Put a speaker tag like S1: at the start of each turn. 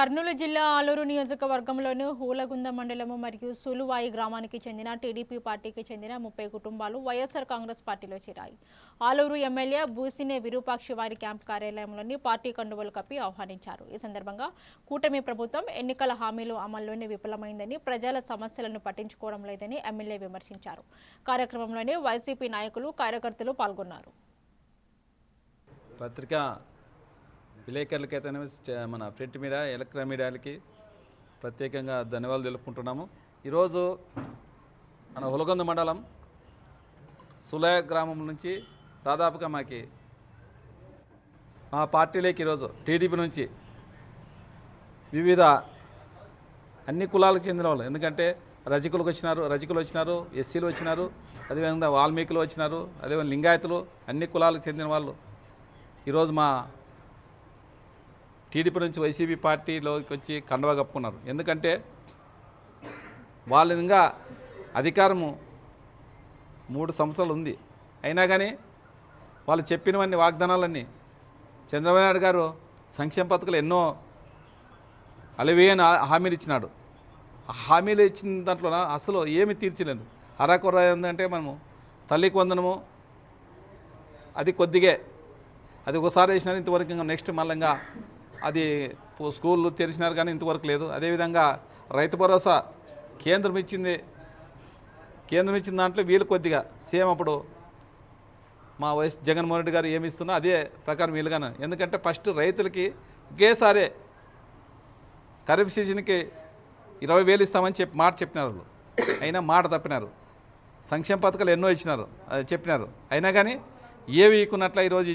S1: కర్నూలు జిల్లా ఆలూరు నియోజకవర్గంలోని హూలగుంద మండలము మరియు సులువాయి గ్రామానికి చెందిన టీడీపీ పార్టీకి చెందిన 30 కుటుంబాలు వైఎస్ఆర్ కాంగ్రెస్ పార్టీలో చేరాయి. ఆలూరు ఎమ్మెల్యే బూసినే విరూపాక్షి వారి క్యాంప్ కార్యాలయంలోని పార్టీ కండువలు కప్పి ఆహ్వానించారు. ఈ సందర్భంగా కూటమి ప్రభుత్వం ఎన్నికల హామీలు అమల్లోనే విఫలమైందని, ప్రజల సమస్యలను పట్టించుకోవడం లేదని ఎమ్మెల్యే విమర్శించారు. కార్యక్రమంలోనే వైసీపీ నాయకులు, కార్యకర్తలు పాల్గొన్నారు.
S2: పత్రికా విలేకరులకైతే మన ప్రింట్ మీడియా, ఎలక్ట్రానిక్ మీడియాలకి ప్రత్యేకంగా ధన్యవాదాలు తెలుపుకుంటున్నాము. ఈరోజు మన హులగొంద మండలం సులయ గ్రామం నుంచి దాదాపుగా మా పార్టీలోకి ఈరోజు టీడీపీ నుంచి వివిధ అన్ని కులాలకు చెందిన వాళ్ళు, ఎందుకంటే రజకులు వచ్చినారు, ఎస్సీలు వచ్చినారు, అదేవిధంగా వాల్మీకులు వచ్చినారు, అదేవిధంగా లింగాయతులు, అన్ని కులాలకు చెందిన వాళ్ళు ఈరోజు మా టీడీపీ నుంచి వైసీపీ పార్టీలోకి వచ్చి కండువా కప్పుకున్నారు. ఎందుకంటే వాళ్ళు ఇంకా అధికారము 3 సంవత్సరాలు ఉంది, అయినా కానీ వాళ్ళు చెప్పినవన్నీ వాగ్దానాలన్నీ చంద్రబాబు నాయుడు గారు సంక్షేమ పథకాలు ఎన్నో అలవేయని హామీలు ఇచ్చినాడు. ఆ హామీలు ఇచ్చిన దాంట్లో అసలు ఏమి తీర్చలేదు. అరాకొర ఏంటంటే మనము తల్లికి వందనము అది కొద్దిగే, అది ఒకసారి వేసినారు, ఇంతవరకు ఇంకా నెక్స్ట్ మళ్ళీ అది స్కూళ్ళు తెరిచినారు కానీ ఇంతవరకు లేదు. అదేవిధంగా రైతు భరోసా కేంద్రం ఇచ్చిన దాంట్లో వీళ్ళు కొద్దిగా సేమ్ అప్పుడు మా వైఎస్ జగన్మోహన్ రెడ్డి గారు ఏమి ఇస్తున్నా అదే ప్రకారం వీలుగాను. ఎందుకంటే ఫస్ట్ రైతులకి ఒకేసారి ఖరీఫ్ సీజన్కి 20,000 ఇస్తామని మాట చెప్పినారు వాళ్ళు, అయినా మాట తప్పినారు. సంక్షేమ పథకాలు ఎన్నో ఇచ్చినారు, అది చెప్పినారు, అయినా కానీ ఏవి ఇక్కున్నట్ల ఈరోజు